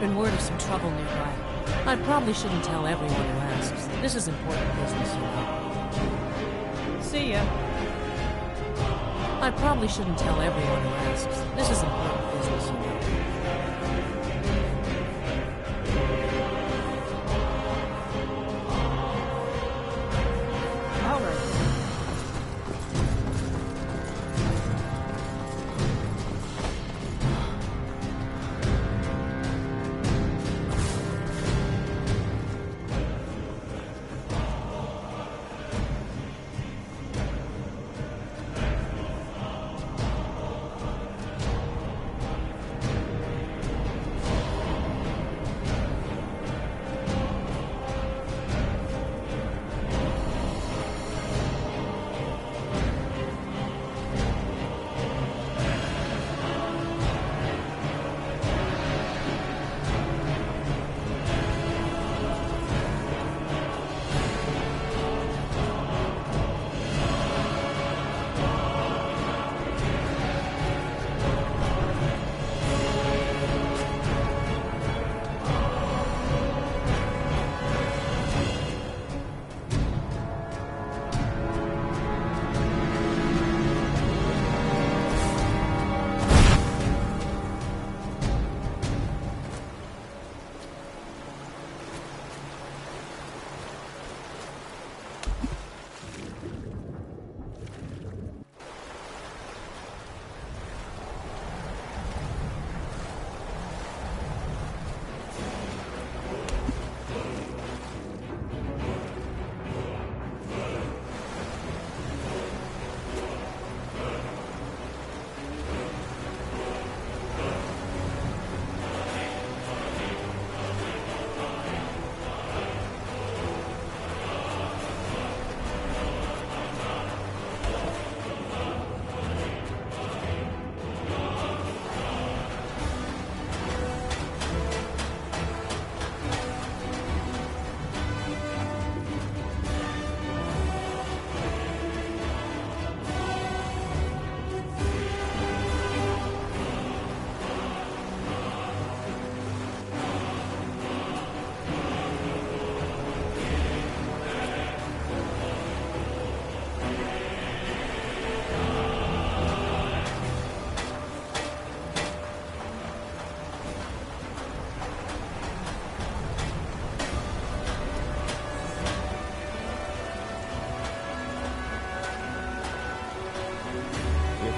been word of some trouble nearby. I probably shouldn't tell everyone who asks. This is important business, you know. See ya. I probably shouldn't tell everyone who asks. This is important business, you know. All right.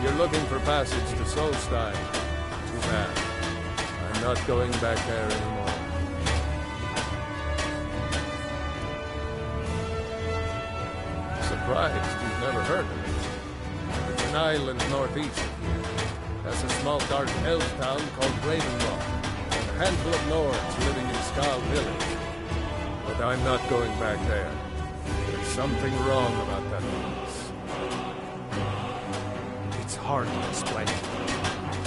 You're looking for passage to Solstein. Too bad. I'm not going back there anymore. Surprised you've never heard of it. It's an island northeast of here. That's a small dark elf town called Dragonborn. And a handful of Nords living in Skal Village. But I'm not going back there. There's something wrong about that place. It's hard to explain.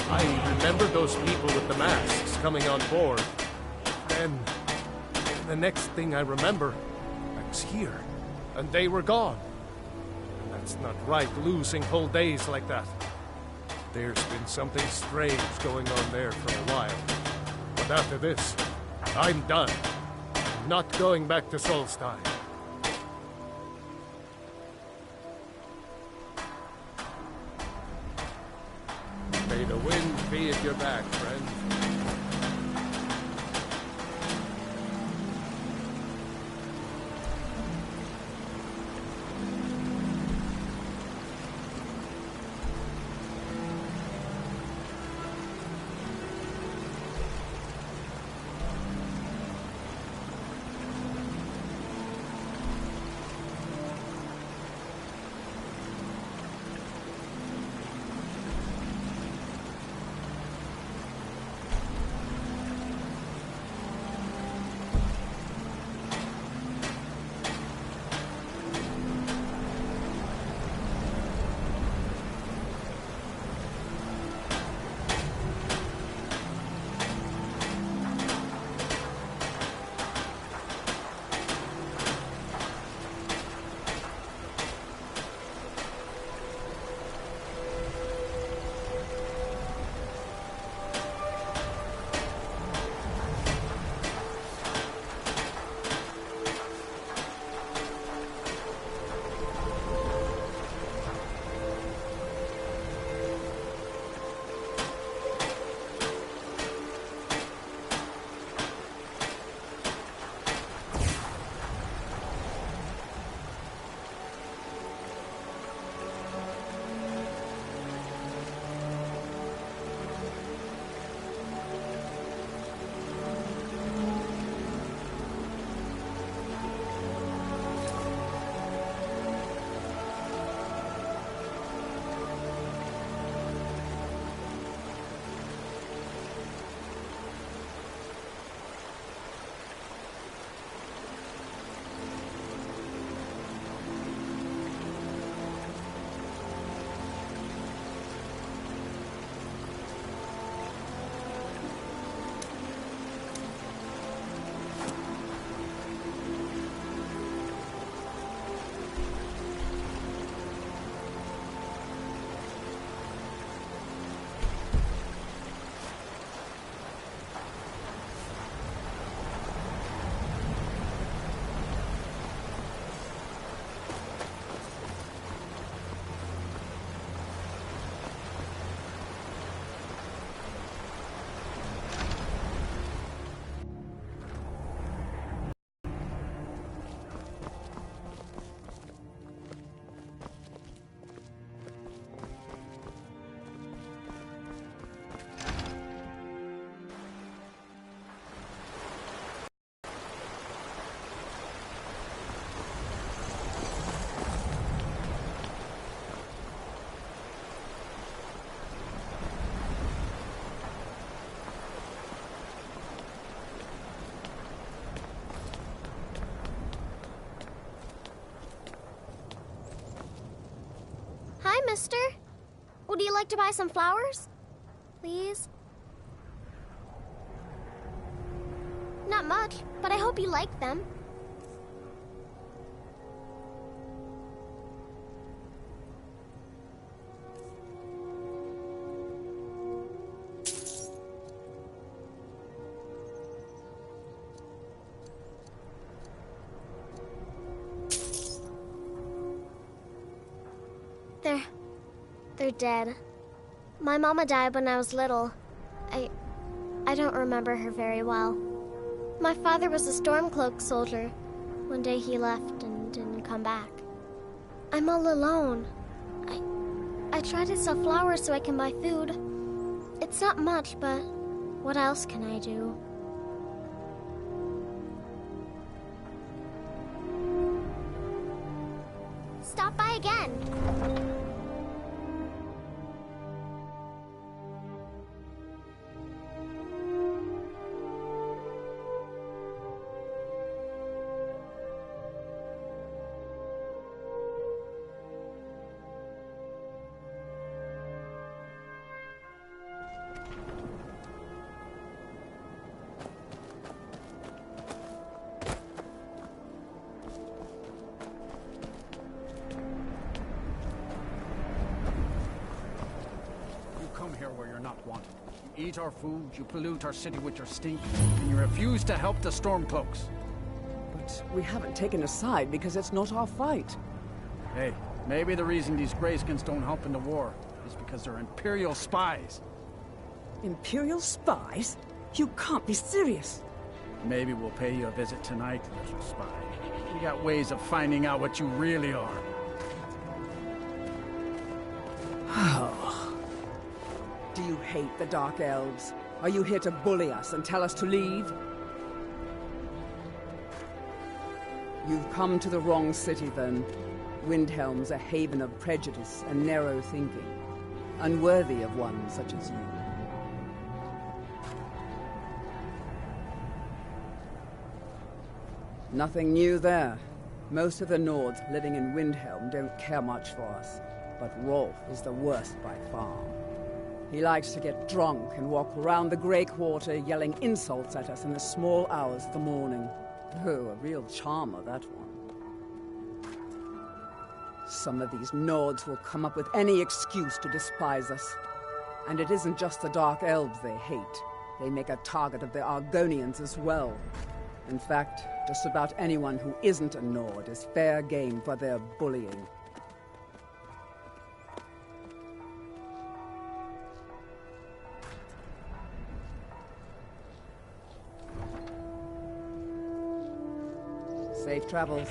I remember those people with the masks coming on board. Then, the next thing I remember, I was here, and they were gone. That's not right, losing whole days like that. There's been something strange going on there for a while. But after this, I'm done. I'm not going back to Solstein. May the wind be at your back, friend. sister? Would you like to buy some flowers? Please? Not much, but I hope you like them. They're dead. My mama died when I was little. I don't remember her very well. My father was a Stormcloak soldier. One day he left and didn't come back. I'm all alone. I try to sell flowers so I can buy food. It's not much, but what else can I do? Stop by again. Where you're not wanted. You eat our food, you pollute our city with your stink, and you refuse to help the Stormcloaks. But we haven't taken a side because it's not our fight. Hey, maybe the reason these Greyskins don't help in the war is because they're Imperial spies. Imperial spies? You can't be serious. Maybe we'll pay you a visit tonight, little spy. We got ways of finding out what you really are. Do you hate the Dark Elves? Are you here to bully us and tell us to leave? You've come to the wrong city, then. Windhelm's a haven of prejudice and narrow thinking, unworthy of one such as you. Nothing new there. Most of the Nords living in Windhelm don't care much for us, but Rolf is the worst by far. He likes to get drunk and walk around the Grey Quarter yelling insults at us in the small hours of the morning. Oh, a real charmer, that one. Some of these Nords will come up with any excuse to despise us. And it isn't just the Dark Elves they hate. They make a target of the Argonians as well. In fact, just about anyone who isn't a Nord is fair game for their bullying. Safe travels.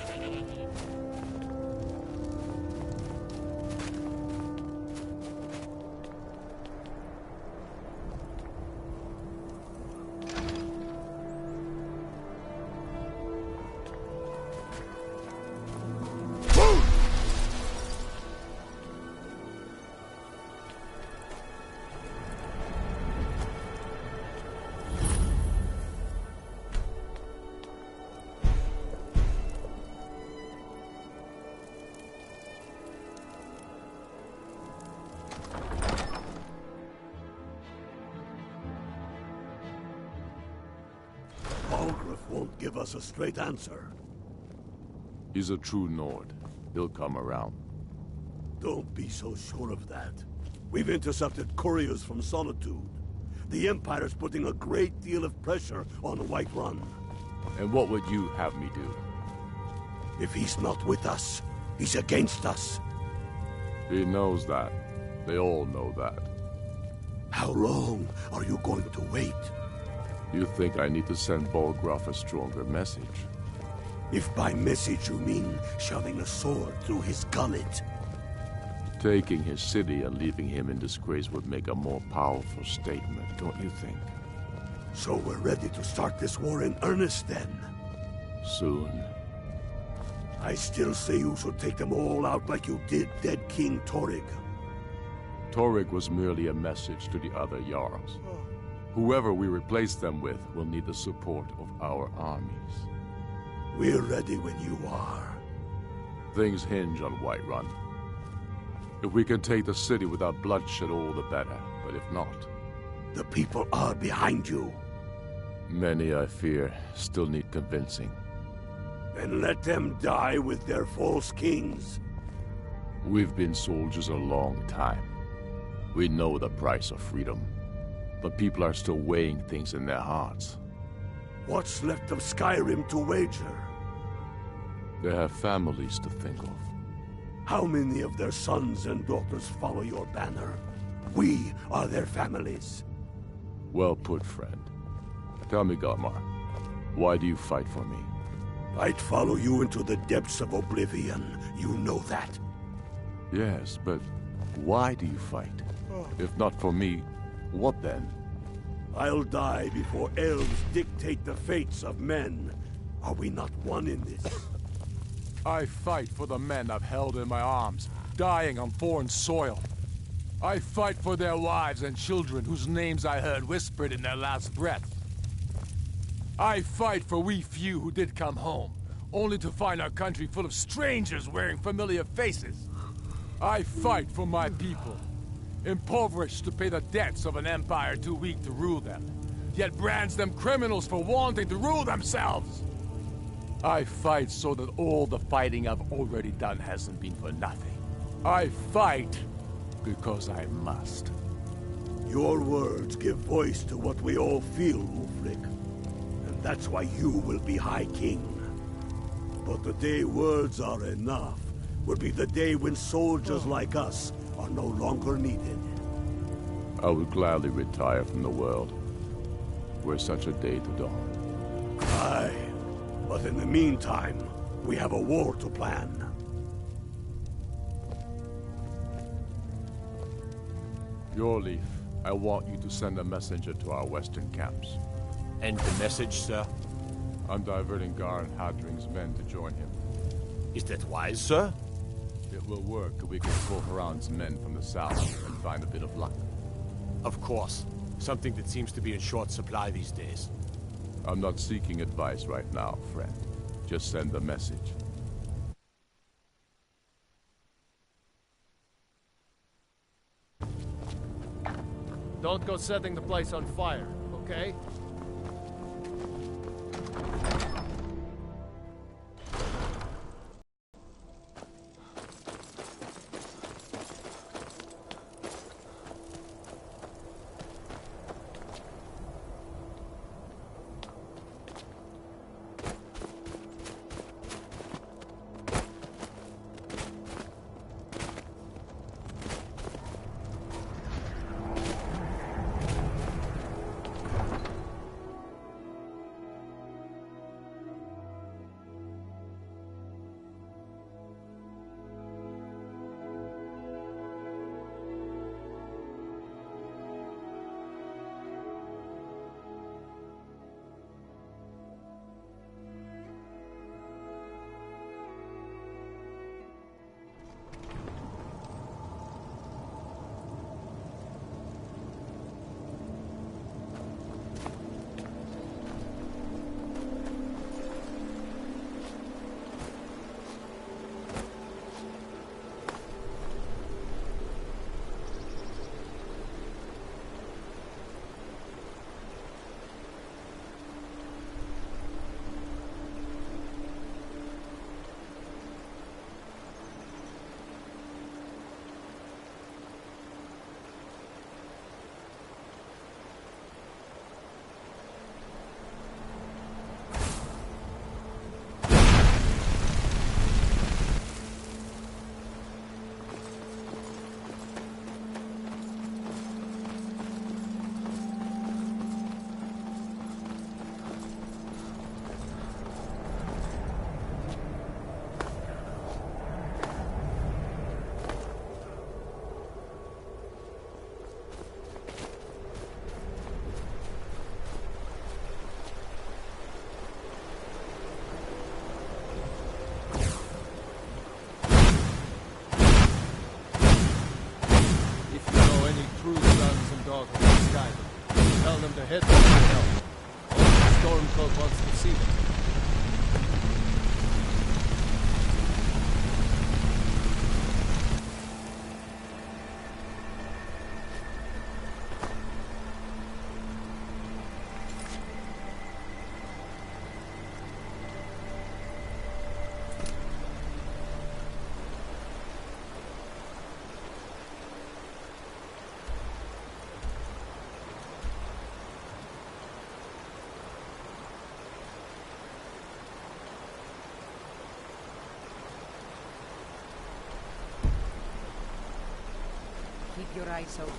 Won't give us a straight answer. He's a true Nord. He'll come around. Don't be so sure of that. We've intercepted couriers from Solitude. The Empire's putting a great deal of pressure on Whiterun. And what would you have me do? If he's not with us, he's against us. He knows that. They all know that. How long are you going to wait? You think I need to send Bolgraf a stronger message? If by message you mean shoving a sword through his gullet. Taking his city and leaving him in disgrace would make a more powerful statement, don't you think? So we're ready to start this war in earnest then? Soon. I still say you should take them all out like you did dead King Torrig. Torrig was merely a message to the other Jarls. Whoever we replace them with will need the support of our armies. We're ready when you are. Things hinge on Whiterun. If we can take the city without bloodshed, all the better. But if not... The people are behind you. Many, I fear, still need convincing. Then let them die with their false kings. We've been soldiers a long time. We know the price of freedom. But people are still weighing things in their hearts. What's left of Skyrim to wager? They have families to think of. How many of their sons and daughters follow your banner? We are their families. Well put, friend. Tell me, Galmar, why do you fight for me? I'd follow you into the depths of oblivion. You know that. Yes, but why do you fight? If not for me, what then? I'll die before elves dictate the fates of men. Are we not one in this? I fight for the men I've held in my arms, dying on foreign soil. I fight for their wives and children whose names I heard whispered in their last breath. I fight for we few who did come home, only to find our country full of strangers wearing familiar faces. I fight for my people, impoverished to pay the debts of an empire too weak to rule them, yet brands them criminals for wanting to rule themselves. I fight so that all the fighting I've already done hasn't been for nothing. I fight because I must. Your words give voice to what we all feel, Ulfric. And that's why you will be High King. But the day words are enough will be the day when soldiers like us are no longer needed. I would gladly retire from the world, were such a day to dawn. Aye, but in the meantime, we have a war to plan. Your leaf, I want you to send a messenger to our western camps. And the message, sir? I'm diverting Garn Hadring's men to join him. Is that wise, sir? It will work if we can pull Haran's men from the south and find a bit of luck. Of course. Something that seems to be in short supply these days. I'm not seeking advice right now, friend. Just send the message. Don't go setting the place on fire, okay? Tell them to head for the help. Only Stormcloak wants to see them. your eyes open.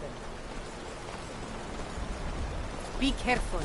Be careful.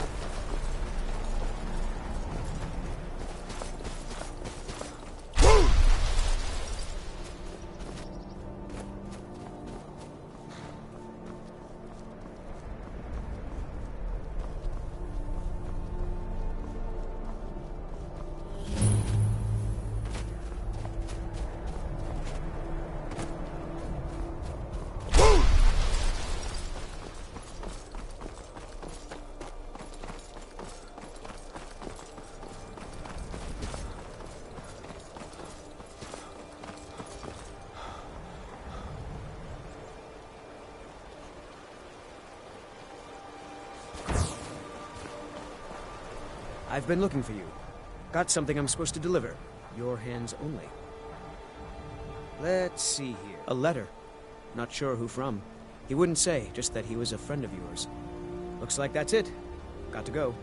I've been looking for you. Got something I'm supposed to deliver. Your hands only. Let's see here. A letter. Not sure who from. He wouldn't say, just that he was a friend of yours. Looks like that's it. Got to go.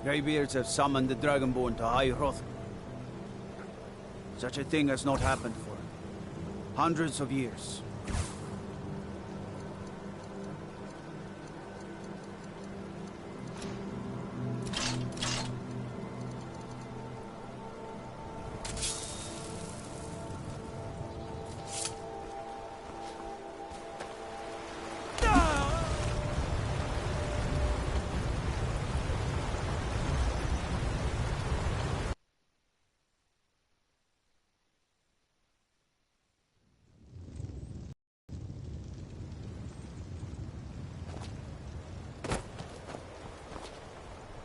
Greybeards have summoned the Dragonborn to High Hroth. Such a thing has not happened for hundreds of years.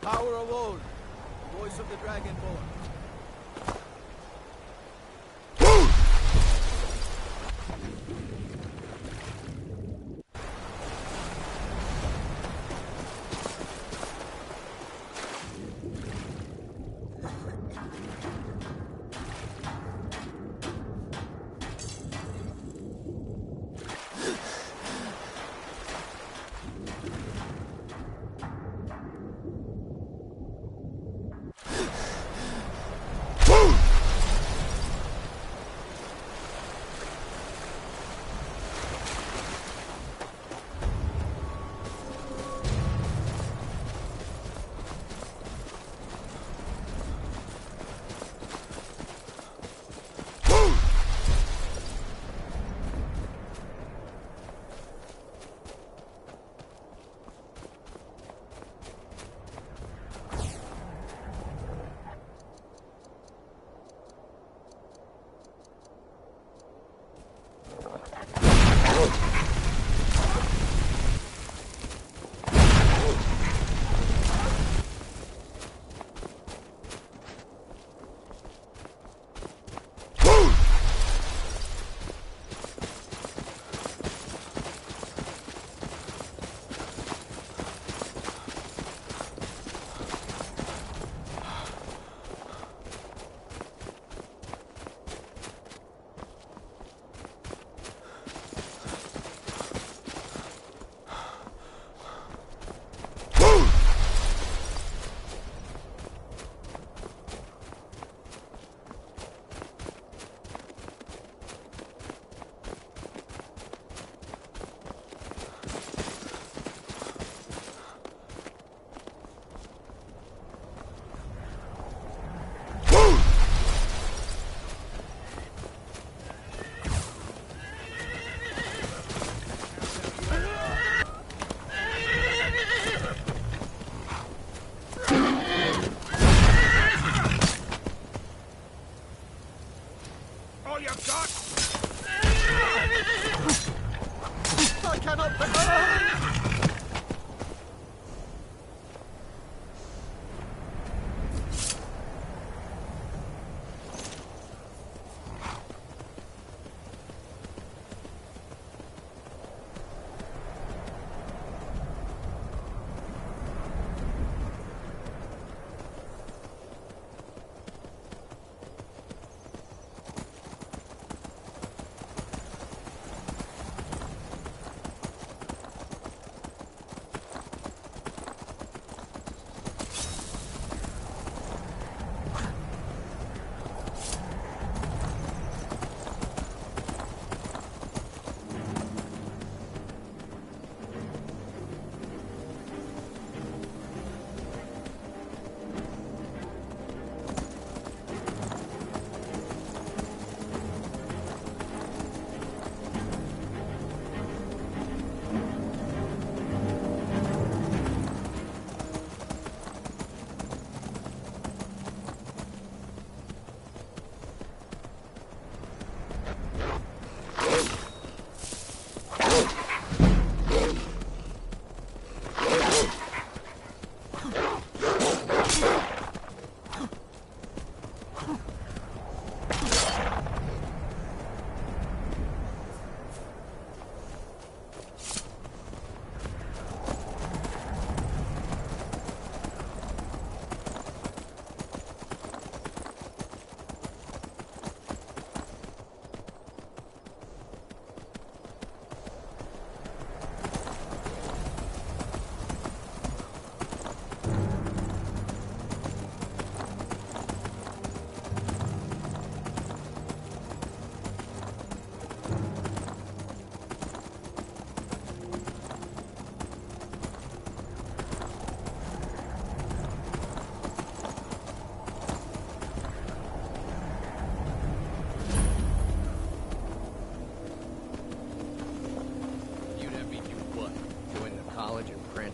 Power of old, the voice of the Dragonborn.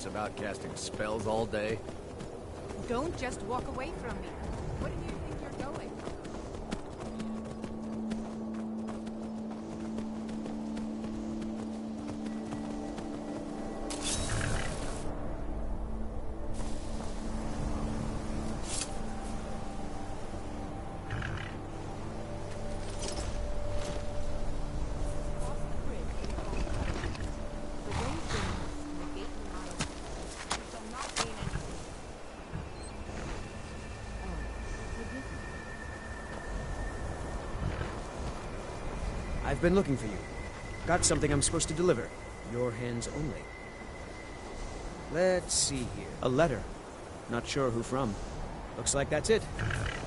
it's about casting spells all day? Don't just walk away from me. Where do you think you're going? I've been looking for you. Got something I'm supposed to deliver. Your hands only. Let's see here. A letter. Not sure who from. Looks like that's it.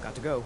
Got to go.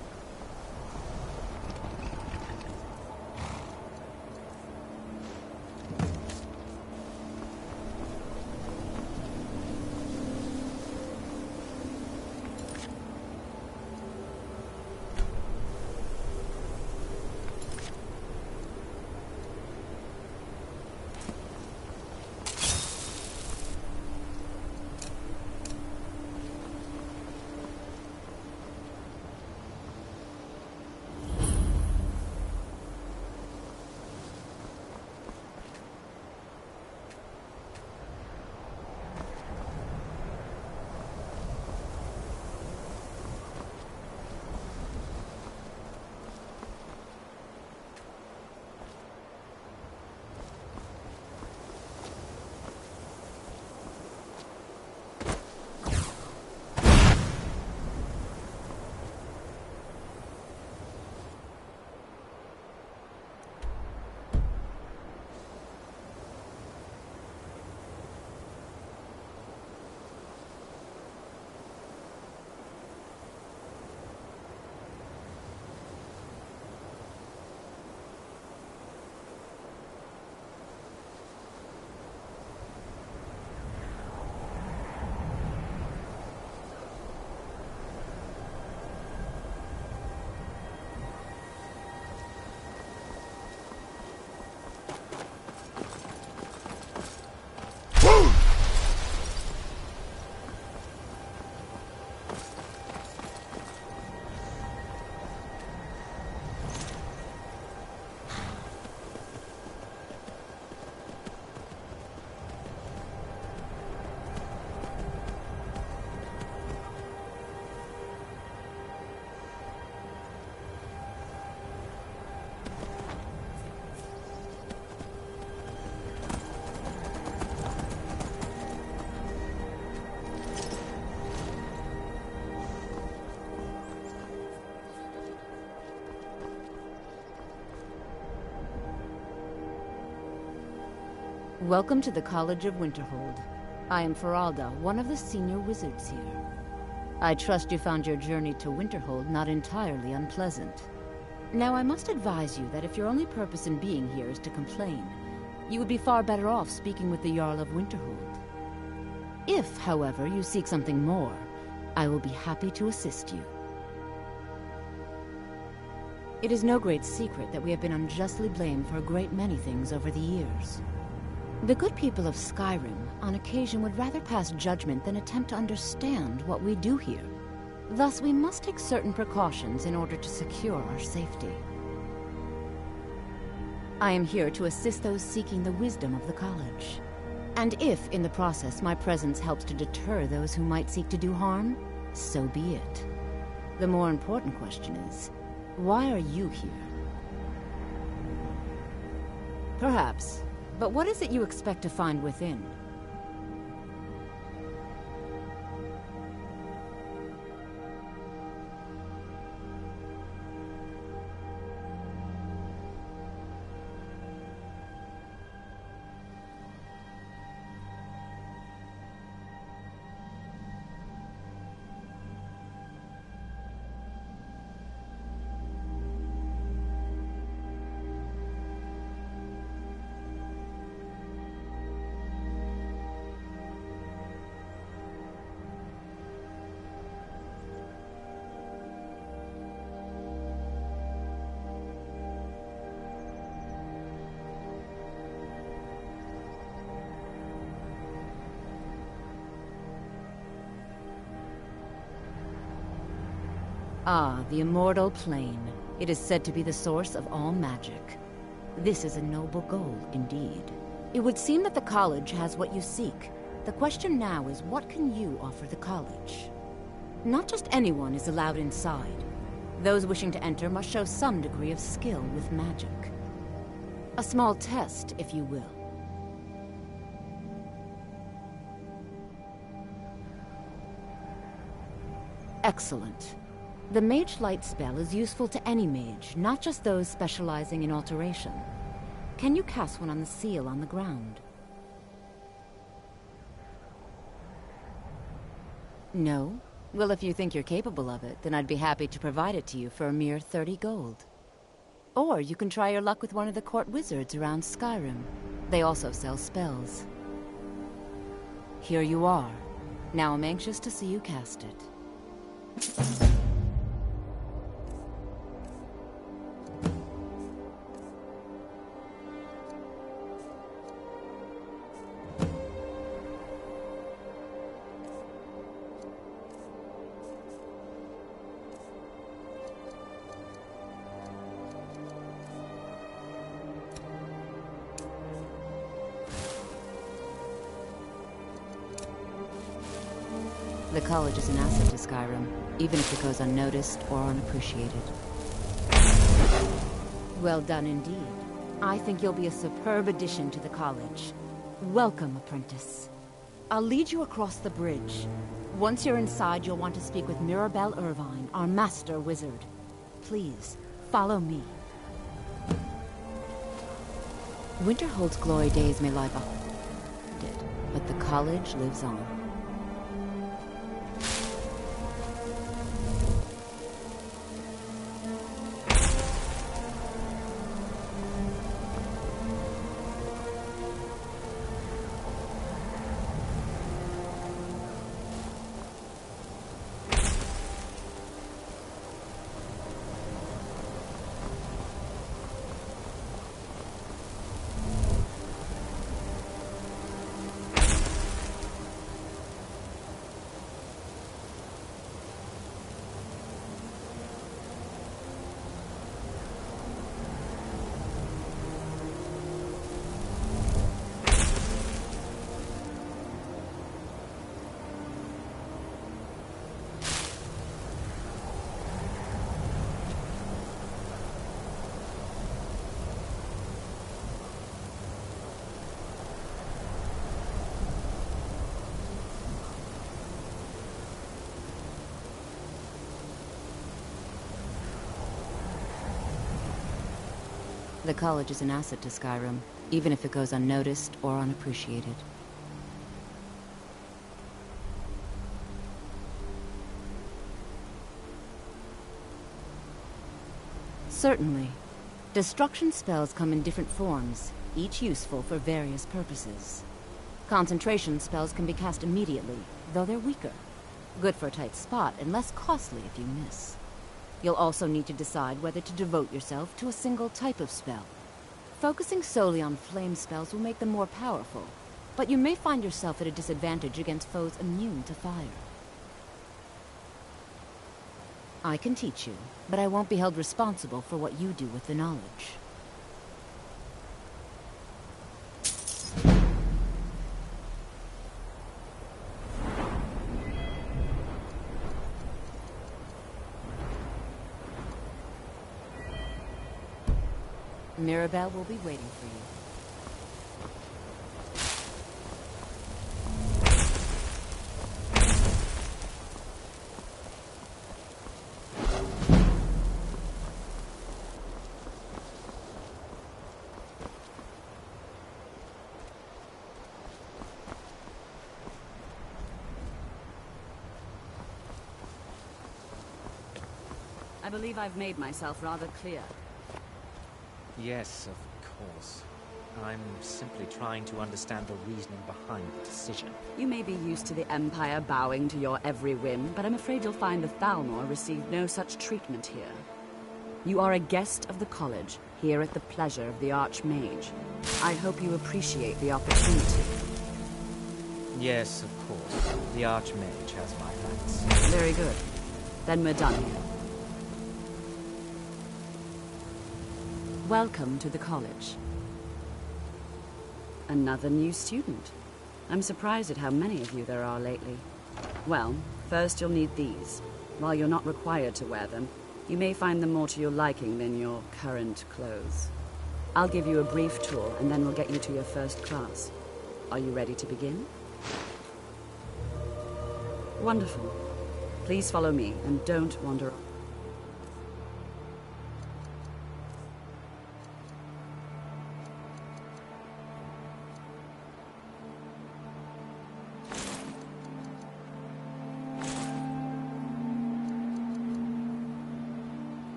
Welcome to the College of Winterhold. I am Feralda, one of the senior wizards here. I trust you found your journey to Winterhold not entirely unpleasant. Now, I must advise you that if your only purpose in being here is to complain, you would be far better off speaking with the Jarl of Winterhold. If, however, you seek something more, I will be happy to assist you. It is no great secret that we have been unjustly blamed for a great many things over the years. The good people of Skyrim, on occasion, would rather pass judgment than attempt to understand what we do here. Thus, we must take certain precautions in order to secure our safety. I am here to assist those seeking the wisdom of the college. And if, in the process, my presence helps to deter those who might seek to do harm, so be it. The more important question is, why are you here? Perhaps. But what is it you expect to find within? Ah, the immortal plane. It is said to be the source of all magic. This is a noble goal, indeed. It would seem that the college has what you seek. The question now is, what can you offer the college? Not just anyone is allowed inside. Those wishing to enter must show some degree of skill with magic. A small test, if you will. Excellent. The Mage Light spell is useful to any mage, not just those specializing in alteration. Can you cast one on the seal on the ground? No? Well, if you think you're capable of it, then I'd be happy to provide it to you for a mere 30 gold. Or you can try your luck with one of the court wizards around Skyrim. They also sell spells. Here you are. Now I'm anxious to see you cast it. The college is an asset to Skyrim, even if it goes unnoticed or unappreciated. Well done indeed. I think you'll be a superb addition to the college. Welcome, apprentice. I'll lead you across the bridge. Once you're inside, you'll want to speak with Mirabelle Irvine, our master wizard. Please, follow me. Winterhold's glory days may lie behind it, but the college lives on. The college is an asset to Skyrim, even if it goes unnoticed or unappreciated. Certainly. Destruction spells come in different forms, each useful for various purposes. Concentration spells can be cast immediately, though they're weaker. Good for a tight spot and less costly if you miss. You'll also need to decide whether to devote yourself to a single type of spell. Focusing solely on flame spells will make them more powerful, but you may find yourself at a disadvantage against foes immune to fire. I can teach you, but I won't be held responsible for what you do with the knowledge. Mirabelle will be waiting for you. I believe I've made myself rather clear. Yes, of course. I'm simply trying to understand the reasoning behind the decision. You may be used to the Empire bowing to your every whim, but I'm afraid you'll find the Thalmor received no such treatment here. You are a guest of the college, here at the pleasure of the Archmage. I hope you appreciate the opportunity. Yes, of course. The Archmage has my thanks. Very good. Then we're done here. Welcome to the college. Another new student. I'm surprised at how many of you there are lately. Well, first you'll need these. While you're not required to wear them, you may find them more to your liking than your current clothes. I'll give you a brief tour, and then we'll get you to your first class. Are you ready to begin? Wonderful. Please follow me, and don't wander off.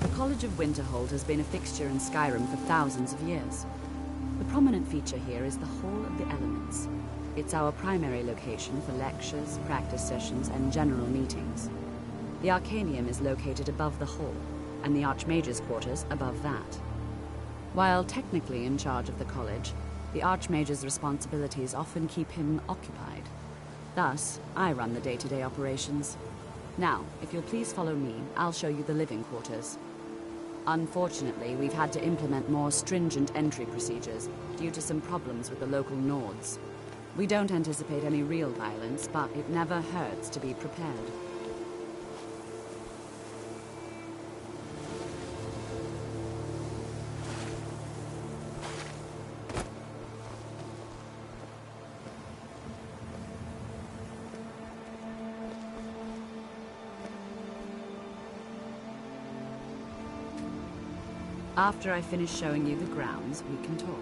The College of Winterhold has been a fixture in Skyrim for thousands of years. The prominent feature here is the Hall of the Elements. It's our primary location for lectures, practice sessions, and general meetings. The Arcanium is located above the hall, and the Archmage's quarters above that. While technically in charge of the college, the Archmage's responsibilities often keep him occupied. Thus, I run the day-to-day operations. Now, if you'll please follow me, I'll show you the living quarters. Unfortunately, we've had to implement more stringent entry procedures due to some problems with the local Nords. We don't anticipate any real violence, but it never hurts to be prepared. After I finish showing you the grounds, we can talk.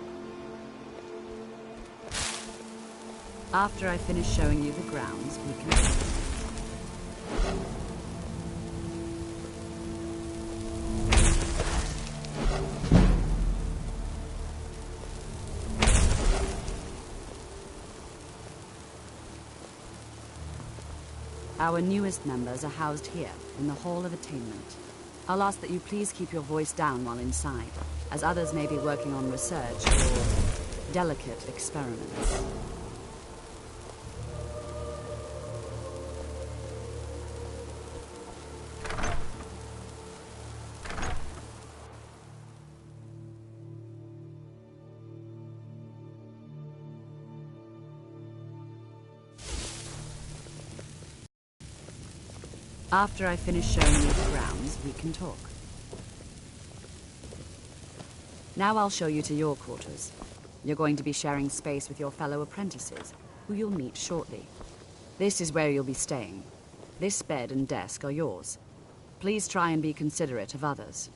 After I finish showing you the grounds, we can talk. Our newest members are housed here, in the Hall of Attainment. I'll ask that you please keep your voice down while inside, as others may be working on research or delicate experiments. After I finish showing you the grounds, we can talk. Now I'll show you to your quarters. You're going to be sharing space with your fellow apprentices, who you'll meet shortly. This is where you'll be staying. This bed and desk are yours. Please try and be considerate of others.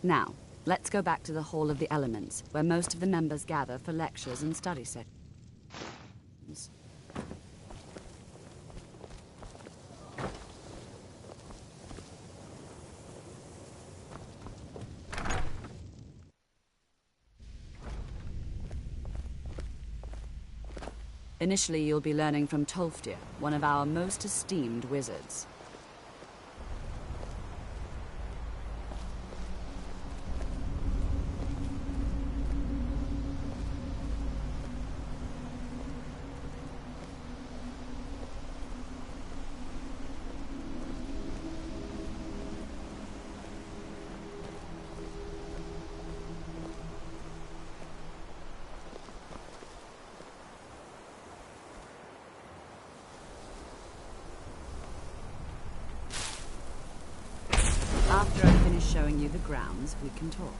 Now, let's go back to the Hall of the Elements, where most of the members gather for lectures and study sessions. Initially, you'll be learning from Tolfdir, one of our most esteemed wizards. After I finish showing you the grounds, we can talk.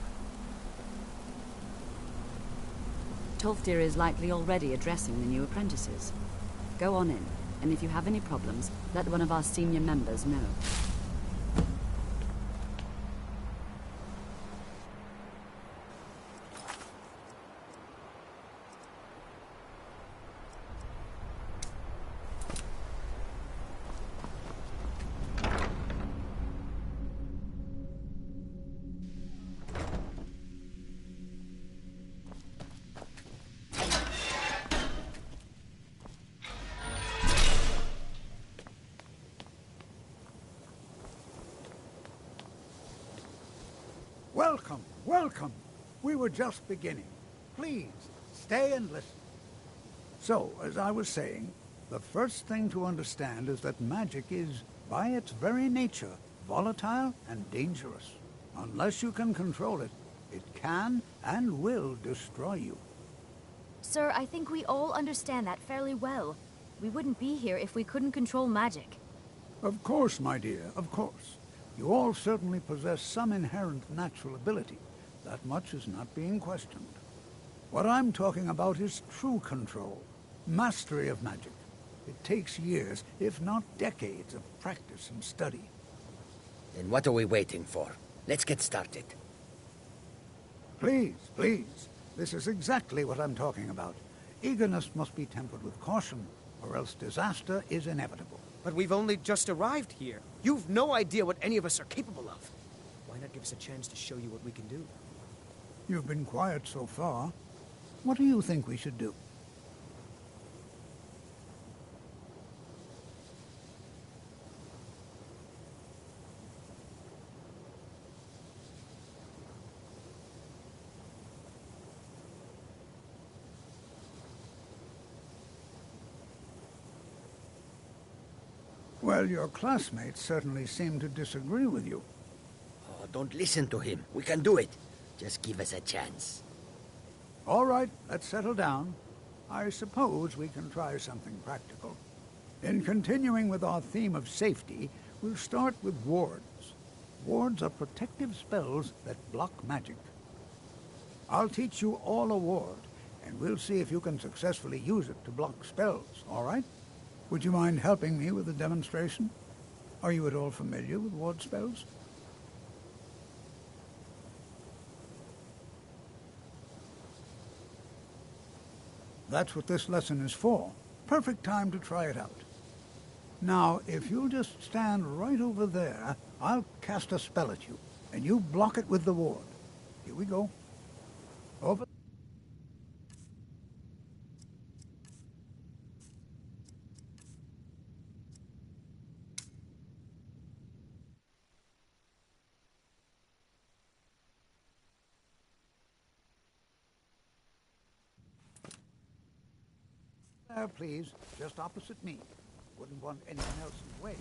Tolfdir is likely already addressing the new apprentices. Go on in, and if you have any problems, let one of our senior members know. Welcome. We were just beginning. Please, stay and listen. So, as I was saying, the first thing to understand is that magic is, by its very nature, volatile and dangerous. Unless you can control it, it can and will destroy you. Sir, I think we all understand that fairly well. We wouldn't be here if we couldn't control magic. Of course, my dear, of course. You all certainly possess some inherent natural ability. That much is not being questioned. What I'm talking about is true control, mastery of magic. It takes years, if not decades, of practice and study. Then what are we waiting for? Let's get started. Please, please. This is exactly what I'm talking about. Eagerness must be tempered with caution, or else disaster is inevitable. But we've only just arrived here. You've no idea what any of us are capable of. Why not give us a chance to show you what we can do? You've been quiet so far. What do you think we should do? Well, your classmates certainly seem to disagree with you. Oh, don't listen to him. We can do it. Just give us a chance. All right, let's settle down. I suppose we can try something practical. In continuing with our theme of safety, we'll start with wards. Wards are protective spells that block magic. I'll teach you all a ward, and we'll see if you can successfully use it to block spells, all right? Would you mind helping me with the demonstration? Are you at all familiar with ward spells? That's what this lesson is for. Perfect time to try it out. Now, if you'll just stand right over there, I'll cast a spell at you, and you block it with the ward. Here we go. Over. There, please. Just opposite me. Wouldn't want anyone else in the way.